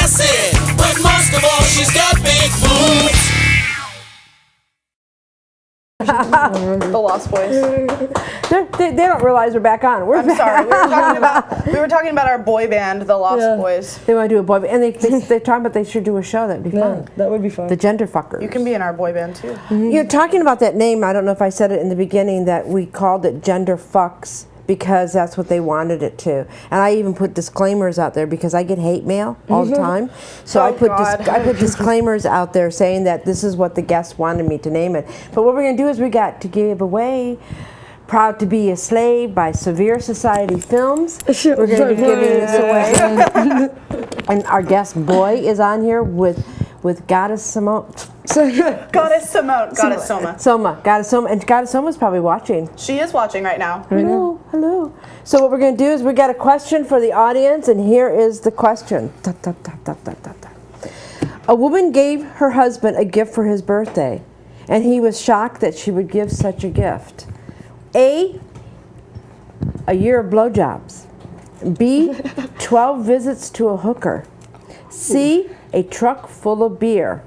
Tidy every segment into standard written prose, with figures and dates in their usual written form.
acid, but most of all, she's got big boobs. The Lost Boys. They don't realize we're back on. I'm sorry. We were talking about our boy band, the Lost Boys. They want to do a boy band, and they're talking about they should do a show. That'd be fun. That would be fun. The Gender Fuckers. You can be in our boy band too. You're talking about that name. I don't know if I said it in the beginning that we called it Gender Fucks because that's what they wanted it to. And I even put disclaimers out there because I get hate mail all the time. So I put disclaimers out there saying that this is what the guests wanted me to name it. But what we're going to do is we got to give away Proud to Be a Slave by Severe Society Films. We're going to be giving this away. And our guest Boy is on here with Goddess Simone. Goddess Simone. Goddess Soma. Goddess Soma. And Goddess Soma's probably watching. She is watching right now. Hello. Hello. So what we're going to do is we got a question for the audience, and here is the question. A woman gave her husband a gift for his birthday, and he was shocked that she would give such a gift. A year of blowjobs. B, 12 visits to a hooker. C, a truck full of beer.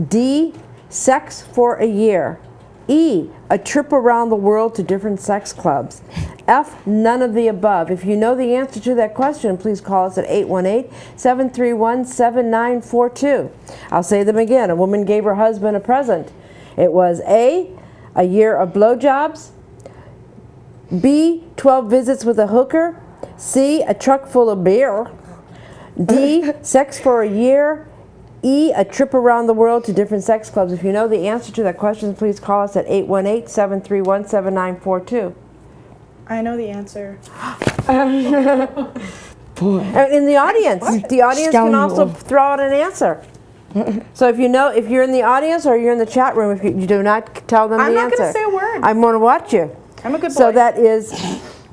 D, sex for a year. E, a trip around the world to different sex clubs. F, none of the above. If you know the answer to that question, please call us at 818-731-7942. I'll say them again. A woman gave her husband a present. It was A, a year of blowjobs. B, 12 visits with a hooker. C, a truck full of beer. D, sex for a year. E, a trip around the world to different sex clubs. If you know the answer to that question, please call us at 818-731-7942. I know the answer. Boy. And in the audience, the audience can also throw out an answer. So if you're in the audience or you're in the chat room, if you do not tell them the answer. I'm not going to say a word. I'm going to watch you. I'm a good boy. So that is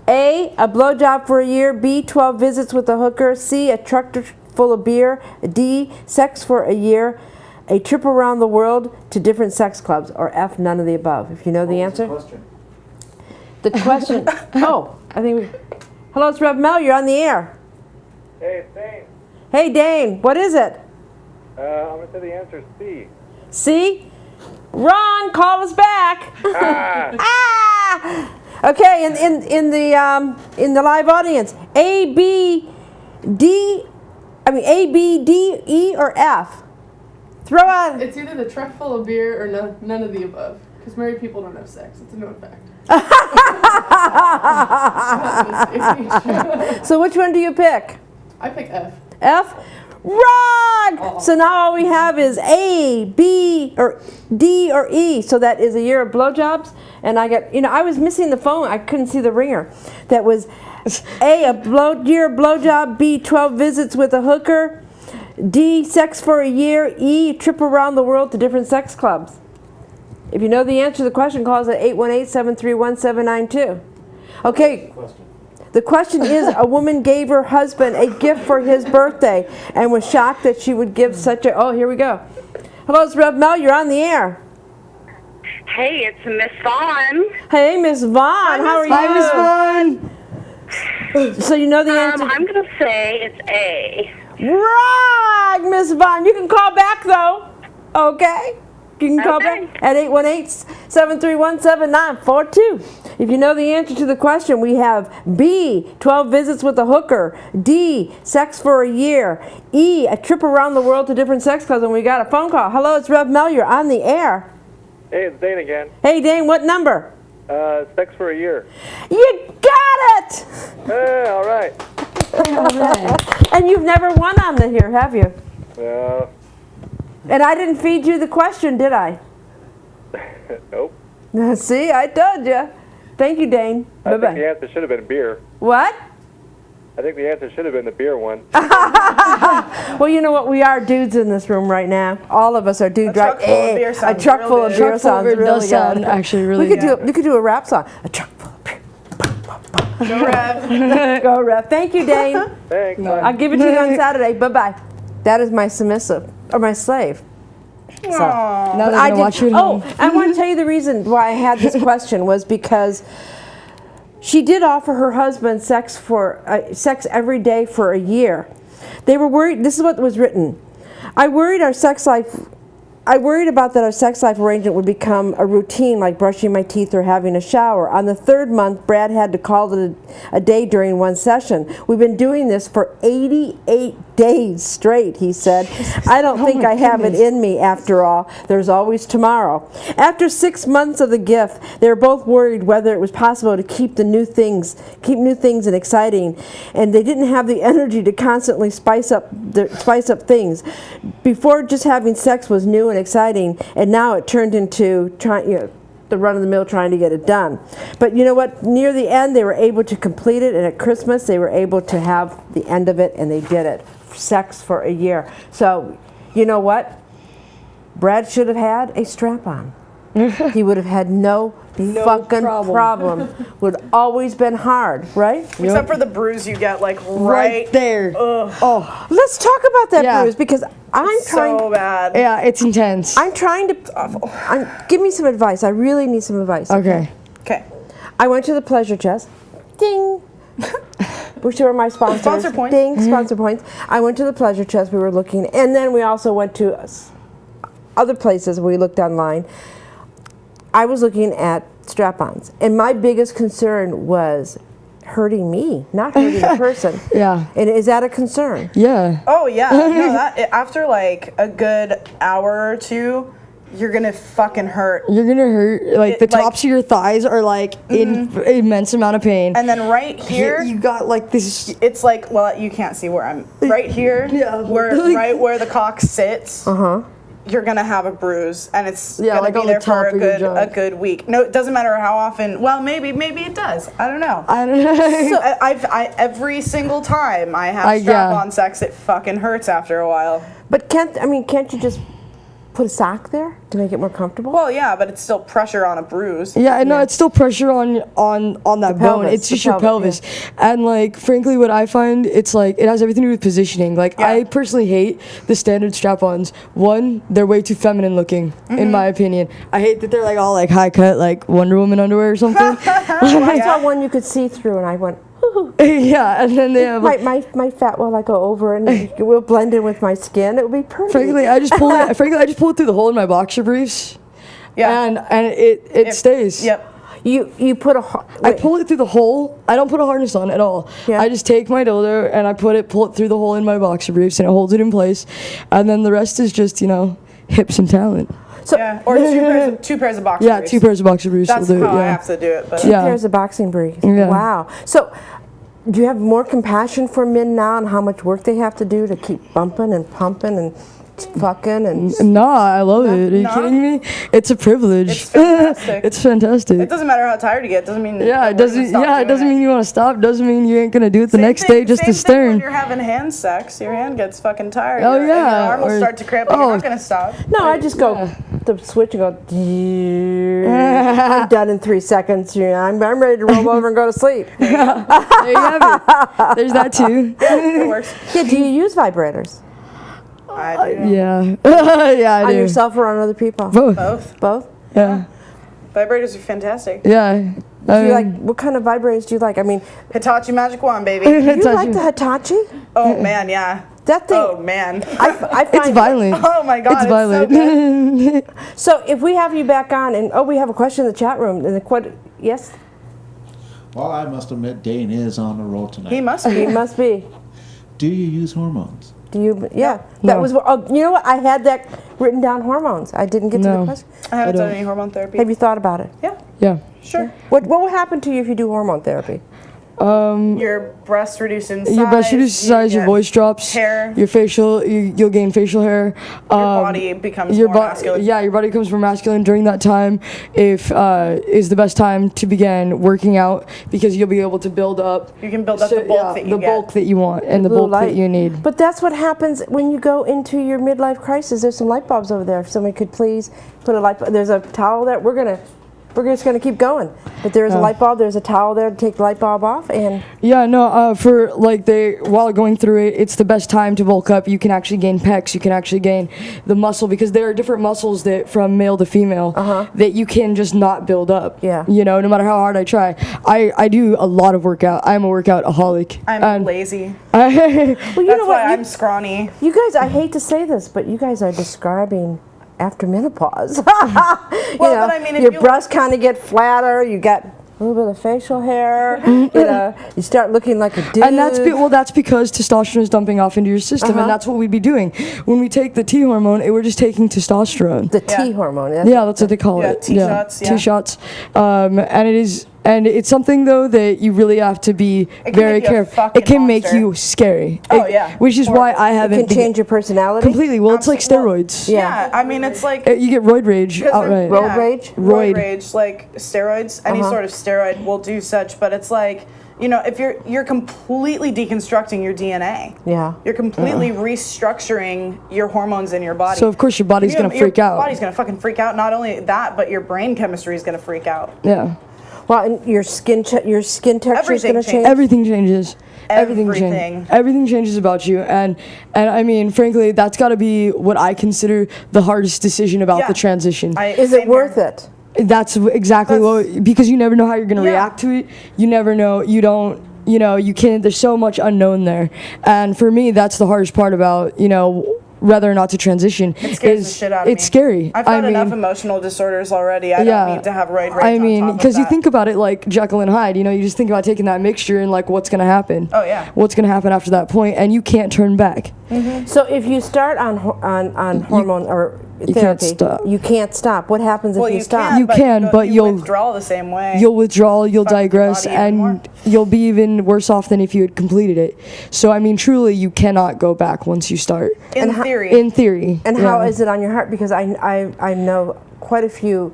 A, a blowjob for a year. B, 12 visits with a hooker. C, a truck full of beer. D, sex for a year. A trip around the world to different sex clubs. Or F, none of the above. If you know the answer. The question. Hello, it's Rev Mel. You're on the air. Hey, it's Dane. Hey, Dane. What is it? I'm going to say the answer is C. C? Wrong. Call us back. Okay, in the live audience, A, B, D, E, or F? Throw out. It's either the truck full of beer or none of the above. Because married people don't have sex. It's a known fact. So which one do you pick? I pick F. F? Wrong! Oh. So now all we have is A, B, or D, or E. So that is a year of blowjobs. And I was missing the phone. I couldn't see the ringer. That was A, a year of blowjob. B, 12 visits with a hooker. D, sex for a year. E, trip around the world to different sex clubs. If you know the answer to the question, call us at 818-731-792. Okay. The question is, a woman gave her husband a gift for his birthday and was shocked that she would give such a... Oh, here we go. Hello, it's Rev Mel. You're on the air. Hey, it's Miss Vaughn. Hey, Miss Vaughn. How are you? Hi, Miss Vaughn. So you know the answer? I'm going to say it's A. Wrong, Miss Vaughn. You can call back, though. Okay? You can call back at 818-731-7942. If you know the answer to the question, we have B, 12 visits with a hooker. D, sex for a year. E, a trip around the world to different sex clubs. And we got a phone call. Hello, it's Rev Mel. You're on the air. Hey, it's Dane again. Hey, Dane, what number? Sex for a year. You got it! Hey, all right. And you've never won on the here, have you? Well... And I didn't feed you the question, did I? Nope. See, I told you. Thank you, Dane. I Bye-bye. think the answer should have been beer. What? I think the answer should have been the beer one. Well, you know what? We are dudes in this room right now. All of us are dudes. A truck full of beer sounds A truck full of beer sounds really good. Actually, really good. We could do a rap song. A truck full of beer. Go, Rev. Go, Rev. Thank you, Dane. Thanks. I'll give it to you on Saturday. Bye-bye. That is my submissive, or my slave. So, now they're going to watch you at home. I want to tell you the reason why I had this question was because she did offer her husband sex every day for a year. They were worried. This is what was written. I worried about that our sex life arrangement would become a routine like brushing my teeth or having a shower. On the third month, Brad had to call it a day during one session. We've been doing this for 88 days straight, he said. I don't think I have it in me after all. There's always tomorrow. After 6 months of the gift, they were both worried whether it was possible to keep new things and exciting, and they didn't have the energy to constantly spice up things. Before, just having sex was new and exciting, and now it turned into the run-of-the-mill trying to get it done. But you know what? Near the end, they were able to complete it, and at Christmas, they were able to have the end of it, and they did it. Sex for a year. So, you know what? Brad should have had a strap-on. He would have had no fucking problem. Would always been hard, right? Except for the bruise you get like right there. Ugh. Oh, Let's talk about that Yeah. bruise because I'm trying. So bad. yeah, it's intense. I'm trying to. Awful. Give me some advice. I really need some advice. Okay. Okay. I went to the pleasure chest. Ding. Which are my sponsors. Sponsor points. Ding. Sponsor points. I went to the pleasure chest. We were looking, and then we also went to other places. We looked online. I was looking at strap-ons, and my biggest concern was hurting me, not hurting the person. Yeah. And is that a concern? Yeah. Oh yeah. No, after like a good hour or two, you're gonna fucking hurt. You're gonna hurt. Like the Like- tops of your thighs are like in immense amount of pain. And then right here, you got like this. it's like, well, you can't see where I'm. Right here, Yeah. right where the cock sits. You're gonna have a bruise, and it's gonna like be on the there for top of your junk. a good week. No, it doesn't matter how often. Well, maybe it does. I don't know. I don't know. So I every single time I have yeah. strap-on sex, it fucking hurts after a while. But can't you just put a sock there to make it more comfortable? Well, yeah, but it's still pressure on a bruise. Yeah, I know it's still pressure on that bone. pelvis, It's just the your pelvis, pelvis. And like frankly what I find it's like it has everything to do with positioning. Like Yeah. I personally hate the standard strap-ons. One, they're way too feminine looking in my opinion. I hate that they're like all like high cut like Wonder Woman underwear or something. I saw one you could see through, and I went, ooh. Yeah, and then they have like, My fat will like go over and it will blend in with my skin. It would be perfect. frankly I just pull it through the hole in my boxer briefs. Yeah. And it stays. Yep. You put a. I pull it through the hole. I don't put a harness on at all. Yeah. I just take my dildo and I pull it through the hole in my boxer briefs and it holds it in place. And then the rest is just, hips and talent. So Yeah. Or two pairs of boxers. Yeah, 2 pairs of boxer briefs That's will do it. how I Yeah. have to do it. But two Yeah. pairs of boxing briefs. Yeah. Wow. So, do you have more compassion for men now and how much work they have to do to keep bumping and pumping and fucking and? Nah, I love it. Are you Nah. kidding me? It's a privilege. It's fantastic. It's fantastic. it doesn't matter how tired you get. It doesn't mean Yeah, it doesn't. Yeah, it doesn't mean you want to stop. Doesn't mean you ain't gonna do it the next day just to Same thing when stern. you're having hand sex, your hand gets fucking tired. Oh, and yeah, your arm will or- start to cramp. But oh. you're not gonna stop. No, I just go the switch and go. I'm done in 3 seconds. Yeah, I'm ready to roll over and go to sleep. There you have it. There's that too. It works. Yeah, do you use vibrators I do. Yeah. Yeah, I on do. yourself or on other people? Both. Both. Both. Yeah. Vibrators are fantastic. Yeah. Do you like what kind of vibrators do you like? I mean, Hitachi Magic Wand, baby. do you like the Hitachi? Oh man, yeah. That thing. Oh man. I find It's violent. Oh my god. It's violent. So good. So if we have you back on, and we have a question in the chat room. And yes, Well, I must admit, Dane is on the roll tonight. He must be. it must be. Do you use hormones? Do you? Yeah, that No. was. Oh, you know what? I had that written down. Hormones. I didn't get to the No. question. I haven't I done don't. any hormone therapy. Have you thought about it? Yeah, Yeah. sure. What will happen to you if you do hormone therapy? Your breasts reduce in size. Your breast reduces size, your get voice drops, hair. your facial, you'll gain facial hair. Your body becomes your more masculine. Yeah, your body becomes more masculine during that time. If is the best time to begin working out because you'll be able to build up. You can build up the bulk that you the get. bulk that you want and the Blue bulk light. that you need. But that's what happens when you go into your midlife crisis. There's some light bulbs over there. If somebody could please put a light bulb. There's a towel there. We're gonna we're just going to keep going. If there's a light bulb, there's a towel there to take the light bulb off, and Yeah, no, for like while going through it, it's the best time to bulk up. You can actually gain pecs, you can actually gain the muscle, because there are different muscles that from male to female that you can just not build up. Yeah. You know, no matter how hard I try. I do a lot of workout. I'm a workout-aholic. I'm lazy. well, you That's know why what? I'm scrawny. You guys, I hate to say this, but you guys are describing after menopause. Well, but I mean, if your you- breasts kind of get flatter. You got a little bit of facial hair. You know, you start looking like a dude. And that's because testosterone is dumping off into your system, and that's what we'd be doing. When we take the T hormone, we're just taking testosterone. the T hormone. That's what they call it. T-shots, yeah. T-shots. And it's something though that you really have to be can very make you a careful. fucking It can make monster. you scary. Oh, yeah. Which is why I It haven't can change your personality completely. Well, it's like Absolutely. steroids. Yeah, I mean, it's like You get roid rage 'cause outright. Roid rage? Roid Roid. rage, like steroids. Any sort of steroid will do such, but it's like, you know, if you're completely deconstructing your DNA. Yeah. You're completely restructuring your hormones in your body. So of course your body's gonna freak Your out. body's gonna fucking freak out. Not only that, but your brain chemistry is gonna freak out. Yeah. Well, and your skin texture is Everything going to change. changes. Everything changes. Everything. Everything changes about you, and I mean, frankly, that's got to be what I consider the hardest decision about Yeah. the transition. Is it worth it? That's exactly what, because you never know how you're gonna Yeah. react to it. You never know. You don't. You know, you can't. There's so much unknown there, and for me, that's the hardest part about whether or not to transition. It scares the shit out of me. It's scary. I've had enough emotional disorders already. I don't need to have roid rage. I mean, because you think about it like Jekyll and Hyde. You know, you just think about taking that mixture and like what's gonna happen. Oh, yeah. What's gonna happen after that point, and you can't turn back. So if you start on hormone or you therapy, can't stop. you can't stop. What happens if you stop? You can, but you'll withdraw the same way. You'll withdraw, you'll Fuck your digress, body even more. and you'll be even worse off than if you had completed it. So, I mean, truly, you cannot go back once you start. In theory. In theory. And how is it on your heart? Because I know quite a few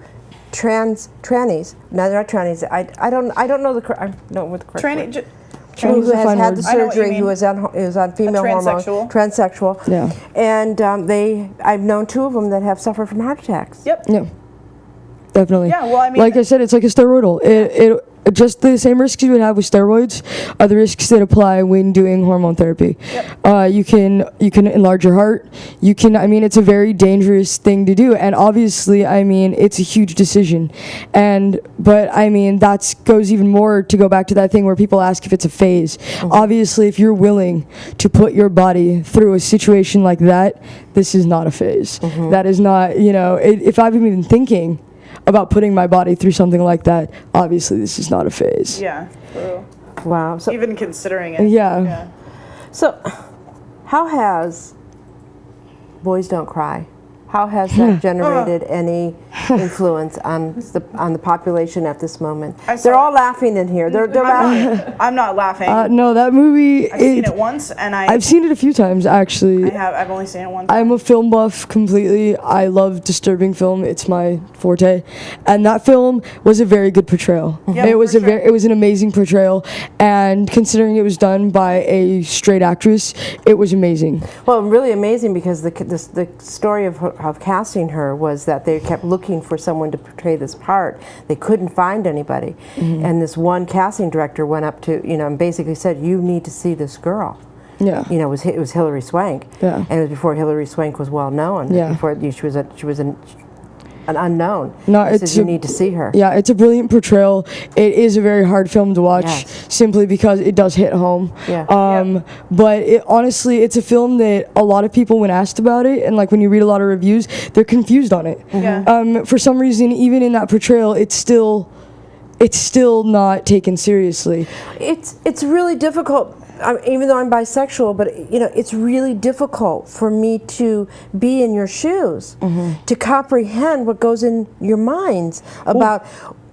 trannies. No, they're not trannies. I don't know the correct. I don't know what the correct word. Who Trannies is a has fine had word. the I know what you surgery, mean. who is on female hormone, transsexual. Yeah. And I've known two of them that have suffered from heart attacks. Yep. Yeah. Definitely. Yeah, well, I mean- like I said, it's like a steroidal. It just the same risks you would have with steroids are the risks that apply when doing hormone therapy. Yep. You can enlarge your heart. I mean, it's a very dangerous thing to do, and obviously, I mean, it's a huge decision. But I mean, that goes even more to go back to that thing where people ask if it's a phase. Obviously, if you're willing to put your body through a situation like that, this is not a phase. That is not, if I'm even thinking about putting my body through something like that, obviously this is not a phase. Yeah. True. Wow. So Even considering it. Yeah. So, how has Boys Don't Cry? How has that generated any influence on the population at this moment? They're all laughing in here. They're laughing. I'm not laughing. No, that movie. I've seen it once, and I've seen it a few times actually. I've only seen it once. I'm a film buff completely. I love disturbing film. It's my forte, and that film was a very good portrayal. Yeah, it was for sure. it was an amazing portrayal, and considering it was done by a straight actress, it was amazing. Well, really amazing because the story of casting her was that they kept looking for someone to portray this part. They couldn't find anybody, and this one casting director went up to and basically said, "You need to see this girl." Yeah. It was Hilary Swank. Yeah. And it was before Hilary Swank was well known. Yeah. Before she was an unknown. No, He says you need to see her. Yeah, it's a brilliant portrayal. It is a very hard film to watch, Yes. simply because it does hit home. Yeah. But honestly, it's a film that a lot of people, when asked about it, and like when you read a lot of reviews, they're confused on it. Yeah. For some reason, even in that portrayal, it's still not taken seriously. It's really difficult. Even though I'm bisexual, but it's really difficult for me to be in your shoes, to comprehend what goes in your minds about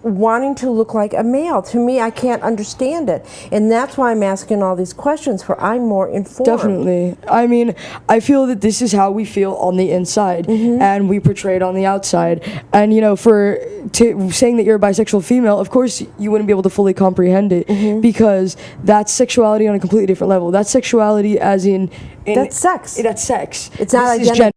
wanting to look like a male. To me, I can't understand it, and that's why I'm asking all these questions. For I'm more informed. Definitely. I mean, I feel that this is how we feel on the inside, and we portray it on the outside. And saying that you're a bisexual female, of course you wouldn't be able to fully comprehend it, because that's sexuality on a completely different level. That's sexuality as in That's sex. That's sex. It's not This is identity.